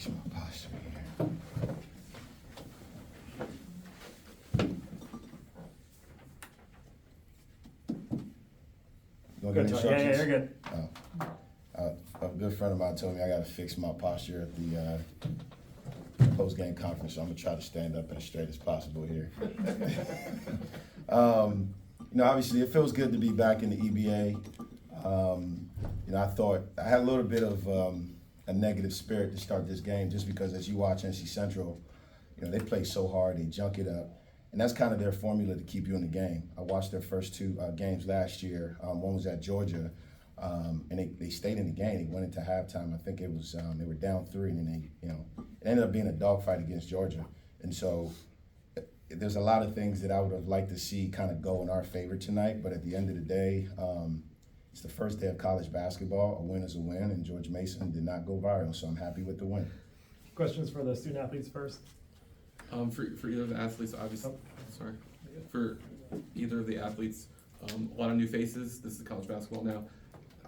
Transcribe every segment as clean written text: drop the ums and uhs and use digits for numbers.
fix my posture here. You want to give me Yeah, instructions? you're good. A good friend of mine told me I got to fix my posture at the post-game conference, so I'm going to try to stand up as straight as possible here. Obviously, it feels good to be back in the EBA. I thought I had a little bit of a negative spirit to start this game just because as you watch NC Central, they play so hard, they junk it up. And that's kind of their formula to keep you in the game. I watched their first two games last year. One was at Georgia, and they stayed in the game. They went into halftime. I think it was they were down 3, and then it ended up being a dogfight against Georgia. And so there's a lot of things that I would have liked to see kind of go in our favor tonight. But at the end of the day, it's the first day of college basketball. A win is a win, and George Mason did not go viral, so I'm happy with the win. Questions for the student athletes first? For either of the athletes, obviously, for either of the athletes, a lot of new faces. This is college basketball now.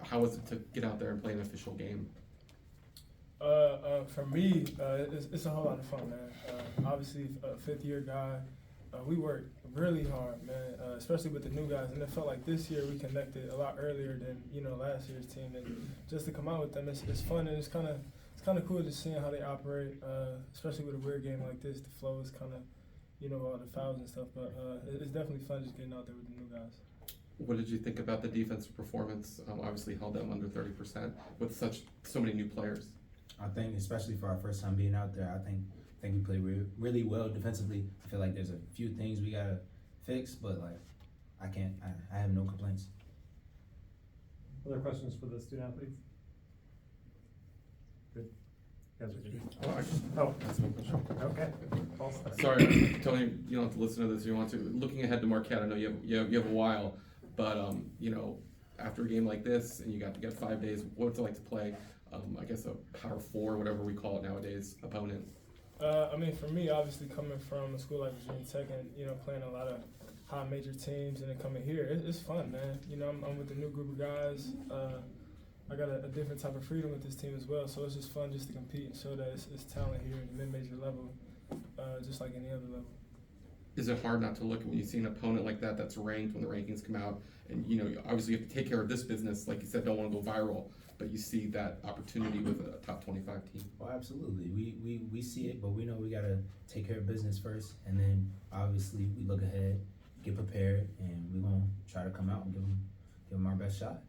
How was it to get out there and play an official game? For me, it's a whole lot of fun, man. Obviously, a fifth-year guy, we worked really hard, man, especially with the new guys. And it felt like this year we connected a lot earlier than last year's team. And just to come out with them, it's fun, and it's kind of cool just seeing how they operate, especially with a weird game like this. The flow is kind of, all the fouls and stuff. But it's definitely fun just getting out there with the new guys. What did you think about the defensive performance? Obviously held them under 30% with so many new players. I think, especially for our first time being out there, I think we played really well defensively. I feel like there's a few things we gotta fix, but I have no complaints. Other questions for the student athletes? Good. That's my question. Okay. Sorry, Tony, you don't have to listen to this if you want to. Looking ahead to Marquette, I know you have a while, but after a game like this and you got 5 days, what's it like to play? I guess a Power 4, whatever we call it nowadays, opponent. For me, obviously coming from a school like Virginia Tech and playing a lot of high major teams and then coming here, it's fun, man. I'm with a new group of guys. I got a different type of freedom with this team as well, so it's just fun just to compete and show that it's talent here in the mid-major level, just like any other level. Is it hard not to look when you see an opponent like that that's ranked when the rankings come out, and obviously you have to take care of this business, like you said, don't want to go viral, but you see that opportunity with a top 25 team? Well, absolutely. We see it, but we know we gotta take care of business first, and then obviously we look ahead, get prepared, and we're gonna try to come out and give them our best shot.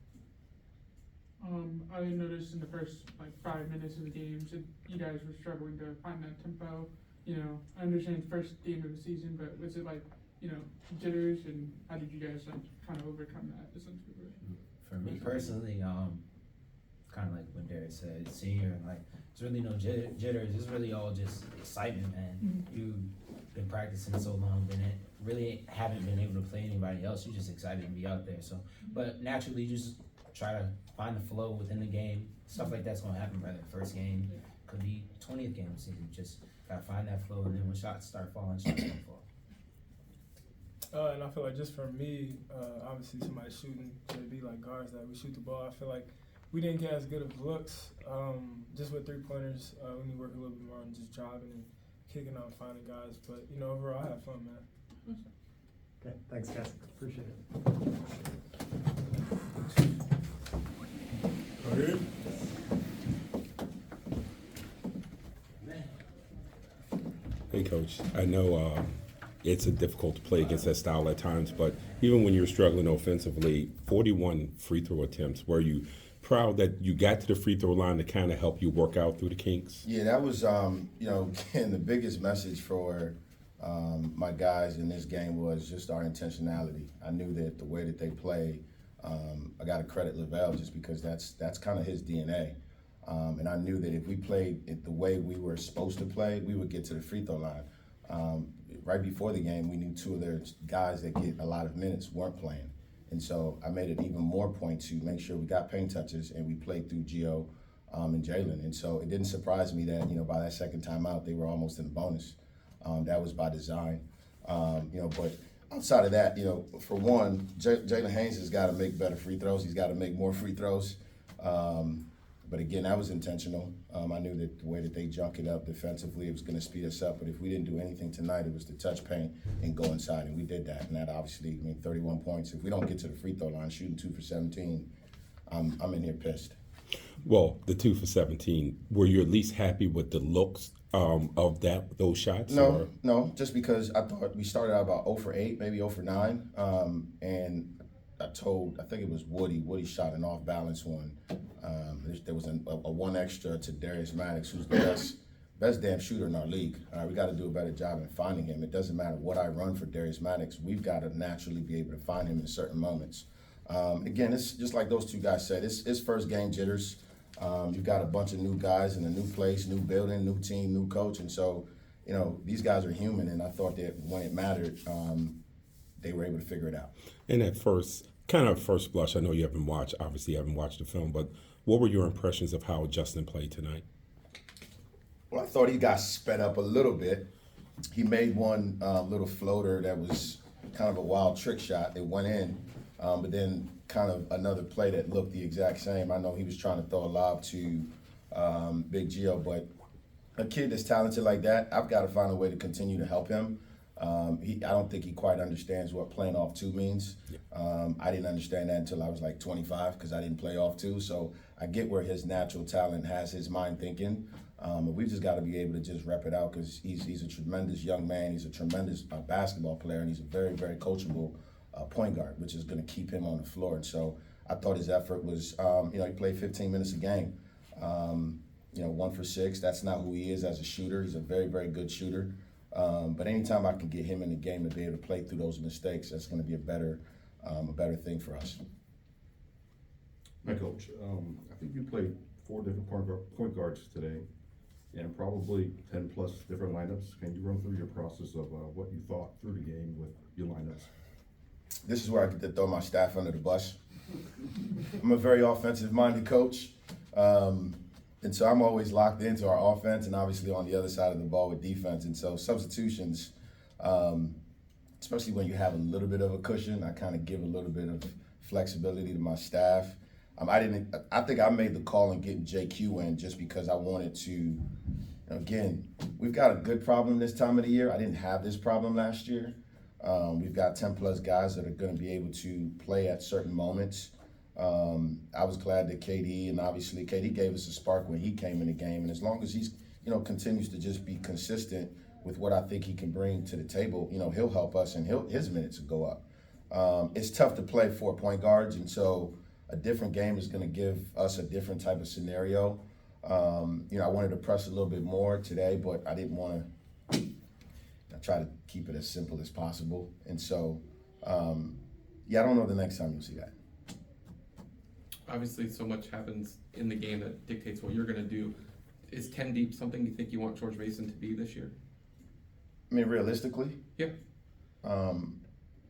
I noticed in the first 5 minutes of the games that you guys were struggling to find that tempo. I understand it's the first game of the season, but was it jitters, and how did you guys kind of overcome that essentially? For me personally, kind of like what Darius said, senior, it's really no jitters. It's really all just excitement, man. Mm-hmm. You've been practicing so long, really haven't been able to play anybody else. You're just excited to be out there. So, but naturally, you just try to find the flow within the game. Stuff like that's gonna happen, brother. First game could be 20th game of the season. Just gotta find that flow, and then when shots start falling, shots don't fall. And I feel like just for me, obviously somebody shooting, JB, like guards that we shoot the ball, I feel like we didn't get as good of looks. Just with three-pointers, we need to work a little bit more on just driving and kicking out and finding guys. But, overall, I had fun, man. Okay, thanks, guys. Appreciate it. Hey, Coach. I know it's difficult to play against that style at times, but even when you're struggling offensively, 41 free throw attempts, were you proud that you got to the free throw line to kind of help you work out through the kinks? Yeah, that was, again, the biggest message for my guys in this game was just our intentionality. I knew that the way that they play, I got to credit Lavelle just because that's kind of his DNA. And I knew that if we played it the way we were supposed to play, we would get to the free throw line. Right before the game, we knew two of their guys that get a lot of minutes weren't playing. And so I made it even more point to make sure we got paint touches and we played through Gio and Jalen. And so it didn't surprise me that, by that second time out, they were almost in the bonus. That was by design. But outside of that, for one, Jalen Haynes has got to make better free throws. He's got to make more free throws. But again, that was intentional. I knew that the way that they junk it up defensively, it was going to speed us up. But if we didn't do anything tonight, it was to touch paint and go inside, and we did that. And that obviously, 31 points. If we don't get to the free throw line, shooting 2 for 17, I'm in here pissed. Well, the 2 for 17. Were you at least happy with the looks of those shots? No, just because I thought we started out about 0 for 8, maybe 0 for 9, and I think it was Woody shot an off-balance one. There was a one extra to Darius Maddox, who's the best damn shooter in our league. We got to do a better job in finding him. It doesn't matter what I run for Darius Maddox. We've got to naturally be able to find him in certain moments. Again, it's just like those two guys said. It's first game jitters. You've got a bunch of new guys in a new place, new building, new team, new coach. And so, these guys are human, and I thought that when it mattered, they were able to figure it out. And at first blush, I know you haven't watched the film, but what were your impressions of how Justin played tonight? Well, I thought he got sped up a little bit. He made one little floater that was kind of a wild trick shot. It went in, but then kind of another play that looked the exact same. I know he was trying to throw a lob to Big Gio, but a kid that's talented like that, I've got to find a way to continue to help him. I don't think he quite understands what playing off 2 means. I didn't understand that until I was like 25 because I didn't play off 2. So I get where his natural talent has his mind thinking. But we've just got to be able to just rep it out because he's a tremendous young man. He's a tremendous basketball player, and he's a very, very coachable point guard, which is going to keep him on the floor. And so I thought his effort was, he played 15 minutes a game. 1 for 6. That's not who he is as a shooter. He's a very, very good shooter. But anytime I can get him in the game to be able to play through those mistakes, that's going to be a better thing for us. My coach, I think you played 4 different point guards today, and probably 10 plus different lineups. Can you run through your process of what you thought through the game with your lineups? This is where I get to throw my staff under the bus. I'm a very offensive-minded coach. And so I'm always locked into our offense and obviously on the other side of the ball with defense. And so substitutions, especially when you have a little bit of a cushion, I kind of give a little bit of flexibility to my staff. I think I made the call on getting JQ in just because I wanted to, again, we've got a good problem this time of the year. I didn't have this problem last year. We've got 10 plus guys that are going to be able to play at certain moments. I was glad that KD, and obviously KD gave us a spark when he came in the game. And as long as he's, continues to just be consistent with what I think he can bring to the table, he'll help us and his minutes will go up. It's tough to play 4 point guards, and so a different game is going to give us a different type of scenario. I wanted to press a little bit more today, but I didn't want to. I try to keep it as simple as possible. And so, I don't know the next time you'll see that. Obviously, so much happens in the game that dictates what you're going to do. Is 10 deep something you think you want George Mason to be this year? I mean, realistically, Yeah.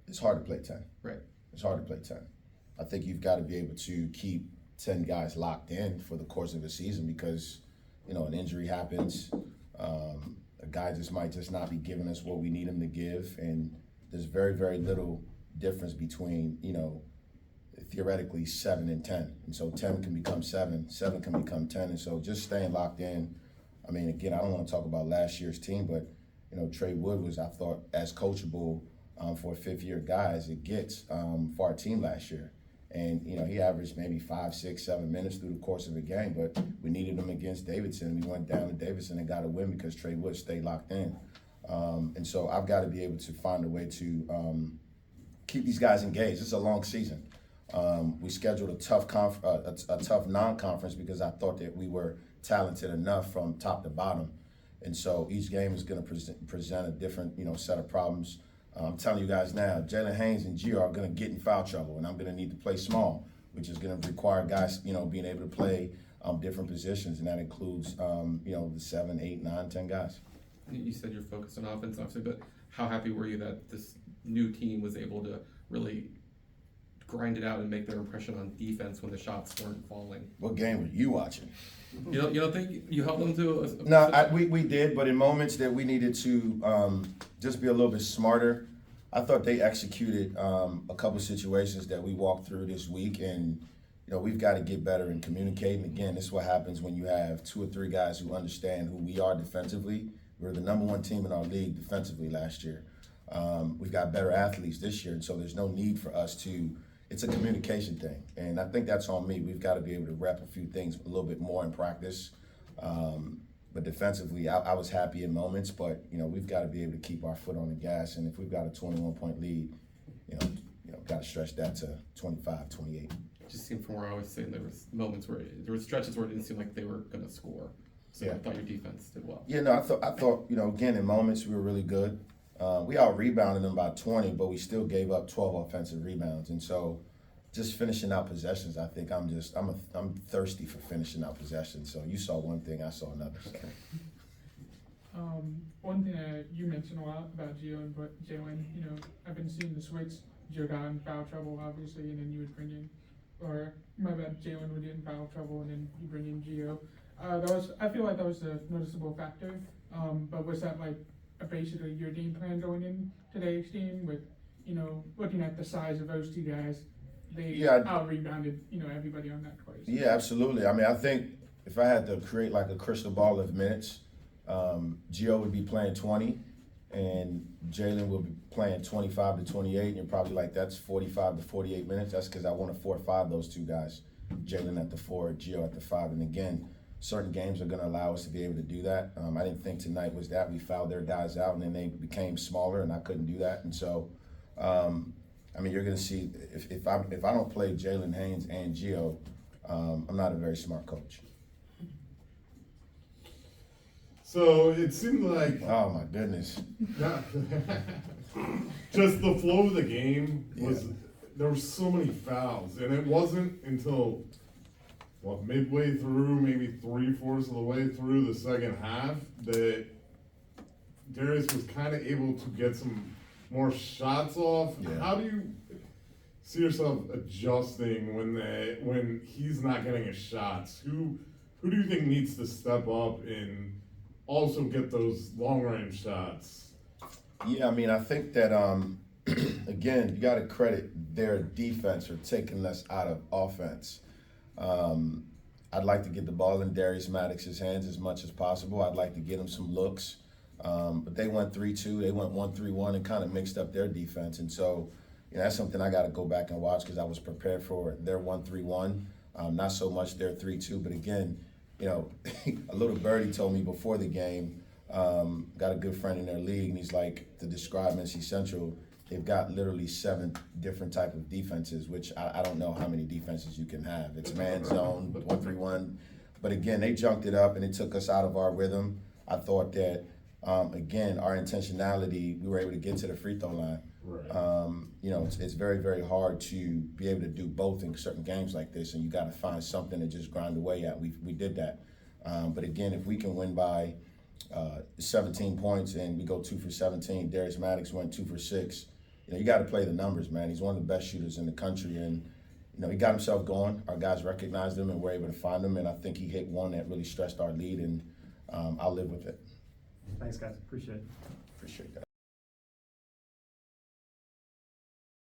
It's hard to play 10. Right. It's hard to play 10. I think you've got to be able to keep 10 guys locked in for the course of a season because, an injury happens. A guy might not be giving us what we need him to give. And there's very, very little difference between, theoretically 7 and 10. And so 10 can become 7, 7 can become 10. And so just staying locked in. I mean, again, I don't want to talk about last year's team, but, Trey Wood was, I thought, as coachable for a 5th-year guy as it gets for our team last year. And, he averaged maybe 5, 6, 7 minutes through the course of a game, but we needed him against Davidson. We went down to Davidson and got a win because Trey Wood stayed locked in. And so I've got to be able to find a way to keep these guys engaged. It's a long season. We scheduled a tough non-conference because I thought that we were talented enough from top to bottom. And so each game is going to present a different, set of problems. I'm telling you guys now, Jalen Haynes and Gio are going to get in foul trouble, and I'm going to need to play small, which is going to require guys, being able to play different positions, and that includes, the 7, 8, 9, 10 guys. You said you're focused on offense, obviously, but how happy were you that this new team was able to really grind it out and make their impression on defense when the shots weren't falling? What game were you watching? You don't think you helped them to? No, we did, but in moments that we needed to just be a little bit smarter, I thought they executed a couple situations that we walked through this week, and we've got to get better in communicating. Again, this is what happens when you have 2 or 3 guys who understand who we are defensively. We were the #1 team in our league defensively last year. We've got better athletes this year, and so there's no need for us to. It's a communication thing, and I think that's on me. We've got to be able to rep a few things a little bit more in practice. But defensively, I was happy in moments, but we've got to be able to keep our foot on the gas, and if we've got a 21-point lead, got to stretch that to 25, 28. It just seemed from where I was saying there was moments where there were stretches where it didn't seem like they were going to score. So Yeah. I thought your defense did well. Yeah, no, I thought, again, in moments we were really good. We out-rebounded them by 20, but we still gave up 12 offensive rebounds. And so just finishing out possessions, I think I'm thirsty for finishing out possessions. So you saw one thing, I saw another. So. One thing that you mentioned a lot about Gio and Jalen, I've been seeing the switch. Gio got in foul trouble, obviously, and then you would bring in, or my bad, Jalen would get in foul trouble, and then you bring in Gio. I feel like that was a noticeable factor. But was that like basically your game plan going in today's game with, looking at the size of those 2 guys, they out-rebounded, everybody on that twice? Yeah, absolutely. I mean, I think if I had to create like a crystal ball of minutes, Gio would be playing 20, and Jalen would be playing 25 to 28, and you're probably like, that's 45 to 48 minutes. That's because I want to 4-5 those 2 guys, Jalen at the 4, Gio at the 5. And again, certain games are going to allow us to be able to do that. I didn't think tonight was that. We fouled their guys out, and then they became smaller, and I couldn't do that. And so, you're going to see if I don't play Jalen, Haynes, and Gio, I'm not a very smart coach. So it seemed like Oh my goodness. just the flow of the game was there were so many fouls, and it wasn't until midway through, maybe 3/4 of the way through the second half, that Darius was kind of able to get some more shots off. Yeah. How do you see yourself adjusting when he's not getting his shots? Who do you think needs to step up and also get those long-range shots? Yeah, I think that, again, you got to credit their defense for taking us out of offense. I'd like to get the ball in Darius Maddox's hands as much as possible. I'd like to get him some looks. But they went 3-2, they went 1-3-1 and kind of mixed up their defense. And so, that's something I got to go back and watch because I was prepared for their 1-3-1, not so much their 3-2. But again, a little birdie told me before the game, got a good friend in their league, and he's like, to describe NC Central, they've got literally 7 different type of defenses, which I don't know how many defenses you can have. It's man zone, 1-3-1. But again, they junked it up and it took us out of our rhythm. I thought that, again, our intentionality, we were able to get to the free throw line. Right. It's very, very hard to be able to do both in certain games like this, and you got to find something to just grind away at. We did that. But again, if we can win by 17 points and we go 2 for 17, Darius Maddox went 2 for 6. You got to play the numbers, man. He's one of the best shooters in the country, and he got himself going. Our guys recognized him and were able to find him, and I think he hit one that really stretched our lead, and I'll live with it. Thanks, guys. Appreciate it. Appreciate that.